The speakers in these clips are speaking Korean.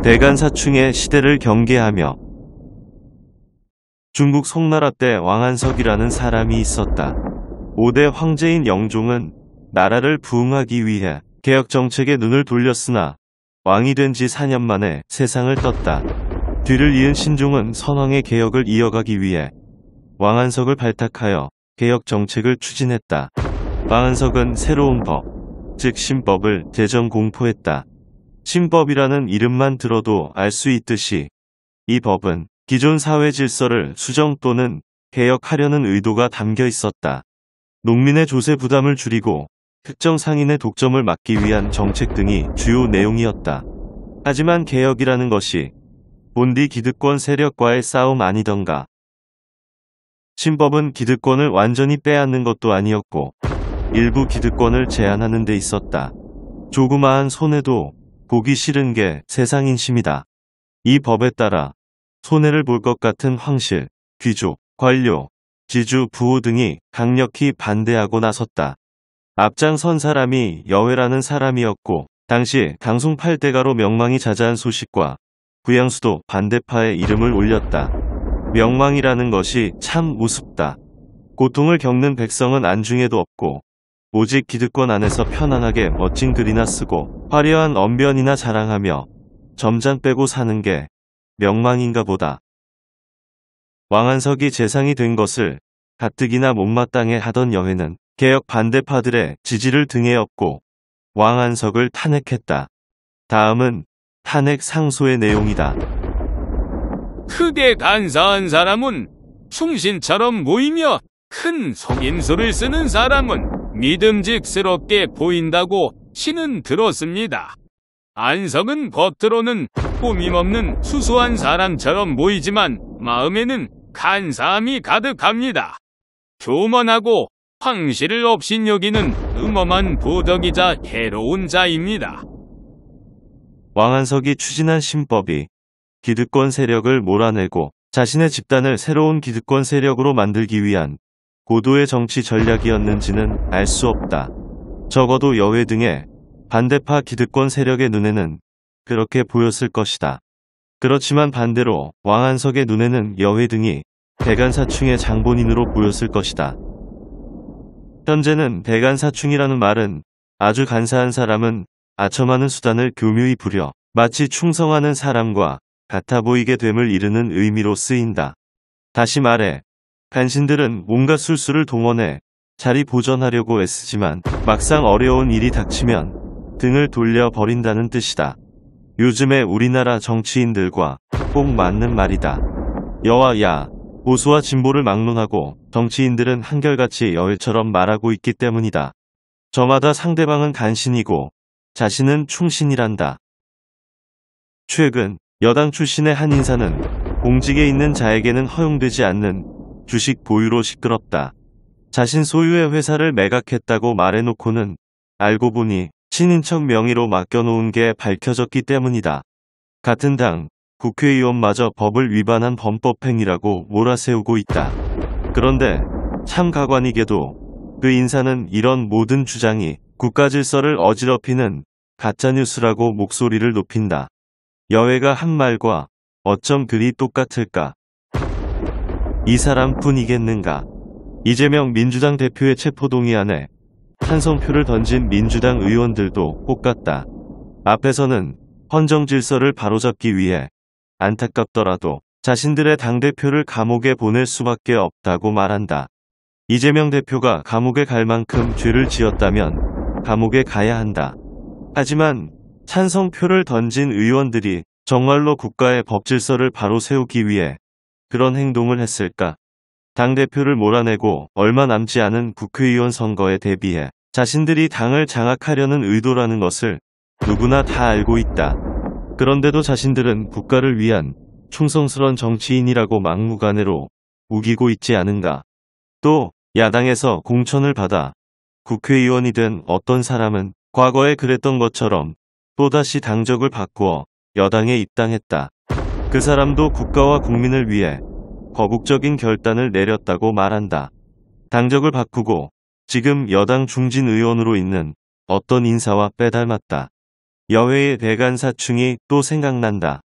대간사충의 시대를 경계하며 중국 송나라 때 왕한석이라는 사람이 있었다. 5대 황제인 영종은 나라를 부흥하기 위해 개혁 정책에 눈을 돌렸으나 왕이 된 지 4년 만에 세상을 떴다. 뒤를 이은 신종은 선왕의 개혁을 이어가기 위해 왕한석을 발탁하여 개혁 정책을 추진했다. 왕한석은 새로운 법, 즉 신법을 대전 공포했다. 신법이라는 이름만 들어도 알 수 있듯이 이 법은 기존 사회 질서를 수정 또는 개혁하려는 의도가 담겨 있었다. 농민의 조세 부담을 줄이고 특정 상인의 독점을 막기 위한 정책 등이 주요 내용이었다. 하지만 개혁이라는 것이 본디 기득권 세력과의 싸움 아니던가. 신법은 기득권을 완전히 빼앗는 것도 아니었고 일부 기득권을 제한하는 데 있었다. 조그마한 손해도 보기 싫은 게 세상인심이다. 이 법에 따라 손해를 볼 것 같은 황실, 귀족, 관료, 지주, 부호 등이 강력히 반대하고 나섰다. 앞장선 사람이 여회라는 사람이었고 당시 강송 8대가로 명망이 자자한 소식과 구양수도 반대파의 이름을 올렸다. 명망이라는 것이 참 우습다. 고통을 겪는 백성은 안중에도 없고 오직 기득권 안에서 편안하게 멋진 글이나 쓰고 화려한 언변이나 자랑하며 점장 빼고 사는 게 명망인가 보다. 왕한석이 재상이 된 것을 가뜩이나 못마땅해 하던 여회는 개혁 반대파들의 지지를 등에 업고 왕한석을 탄핵했다. 다음은 탄핵 상소의 내용이다. 크게 간사한 사람은 충신처럼 보이며 큰 속임수를 쓰는 사람은 믿음직스럽게 보인다고 신은 들었습니다. 안석은 겉으로는 꾸밈없는 수수한 사람처럼 보이지만 마음에는 간사함이 가득합니다. 교만하고 황실을 업신여기는 음험한 도덕이자 해로운 자입니다. 왕한석이 추진한 신법이 기득권 세력을 몰아내고 자신의 집단을 새로운 기득권 세력으로 만들기 위한 고도의 정치 전략이었는지는 알 수 없다. 적어도 여회 등의 반대파 기득권 세력의 눈에는 그렇게 보였을 것이다. 그렇지만 반대로 왕한석의 눈에는 여회 등이 대간사충의 장본인으로 보였을 것이다. 현재는 대간사충이라는 말은 아주 간사한 사람은 아첨하는 수단을 교묘히 부려 마치 충성하는 사람과 같아 보이게 됨을 이르는 의미로 쓰인다. 다시 말해 간신들은 온갖 술수를 동원해 자리 보전하려고 애쓰지만 막상 어려운 일이 닥치면 등을 돌려 버린다는 뜻이다. 요즘의 우리나라 정치인들과 꼭 맞는 말이다. 여와 야, 보수와 진보를 막론하고 정치인들은 한결같이 여회처럼 말하고 있기 때문이다. 저마다 상대방은 간신이고 자신은 충신이란다. 최근 여당 출신의 한 인사는 공직에 있는 자에게는 허용되지 않는 주식 보유로 시끄럽다. 자신 소유의 회사를 매각했다고 말해놓고는 알고 보니 친인척 명의로 맡겨놓은 게 밝혀졌기 때문이다. 같은 당 국회의원마저 법을 위반한 범법행위라고 몰아세우고 있다. 그런데 참 가관이게도 그 인사는 이런 모든 주장이 국가질서를 어지럽히는 가짜뉴스라고 목소리를 높인다. 여회가 한 말과 어쩜 그리 똑같을까? 이 사람뿐이겠는가? 이재명 민주당 대표의 체포동의안에 찬성표를 던진 민주당 의원들도 똑같다. 앞에서는 헌정 질서를 바로잡기 위해 안타깝더라도 자신들의 당대표를 감옥에 보낼 수밖에 없다고 말한다. 이재명 대표가 감옥에 갈 만큼 죄를 지었다면 감옥에 가야 한다. 하지만 찬성표를 던진 의원들이 정말로 국가의 법질서를 바로 세우기 위해 그런 행동을 했을까? 당대표를 몰아내고 얼마 남지 않은 국회의원 선거에 대비해 자신들이 당을 장악하려는 의도라는 것을 누구나 다 알고 있다. 그런데도 자신들은 국가를 위한 충성스런 정치인이라고 막무가내로 우기고 있지 않은가? 또 야당에서 공천을 받아 국회의원이 된 어떤 사람은 과거에 그랬던 것처럼 또다시 당적을 바꾸어 여당에 입당했다. 그 사람도 국가와 국민을 위해 거국적인 결단을 내렸다고 말한다. 당적을 바꾸고 지금 여당 중진 의원으로 있는 어떤 인사와 빼닮았다. 여회의 대간사충이 또 생각난다.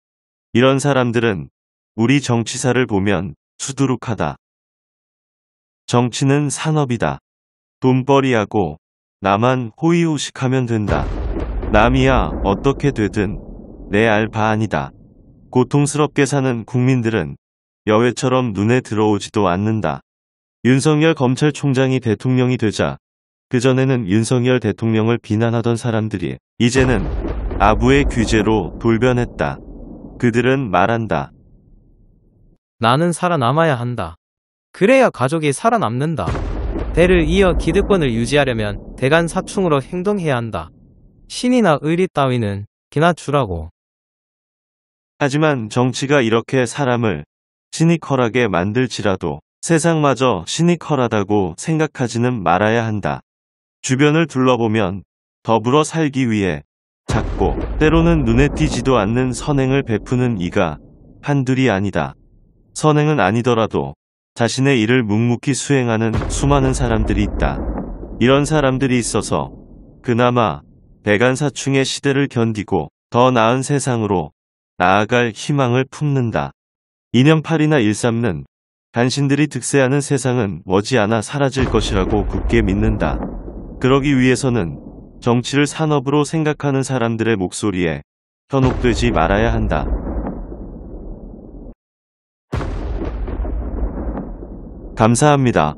이런 사람들은 우리 정치사를 보면 수두룩하다. 정치는 산업이다. 돈벌이하고 나만 호의호식하면 된다. 남이야 어떻게 되든 내 알 바 아니다. 고통스럽게 사는 국민들은 여회처럼 눈에 들어오지도 않는다. 윤석열 검찰총장이 대통령이 되자 그전에는 윤석열 대통령을 비난하던 사람들이 이제는 아부의 규제로 돌변했다. 그들은 말한다. 나는 살아남아야 한다. 그래야 가족이 살아남는다. 대를 이어 기득권을 유지하려면 대간사충으로 행동해야 한다. 신이나 의리 따위는 기나 주라고. 하지만 정치가 이렇게 사람을 시니컬하게 만들지라도 세상마저 시니컬하다고 생각하지는 말아야 한다. 주변을 둘러보면 더불어 살기 위해 작고 때로는 눈에 띄지도 않는 선행을 베푸는 이가 한둘이 아니다. 선행은 아니더라도 자신의 일을 묵묵히 수행하는 수많은 사람들이 있다. 이런 사람들이 있어서 그나마 대간사충의 시대를 견디고 더 나은 세상으로 나아갈 희망을 품는다. 2년8이나 13는 간신들이 득세하는 세상은 머지않아 사라질 것이라고 굳게 믿는다. 그러기 위해서는 정치를 산업으로 생각하는 사람들의 목소리에 현혹되지 말아야 한다. 감사합니다.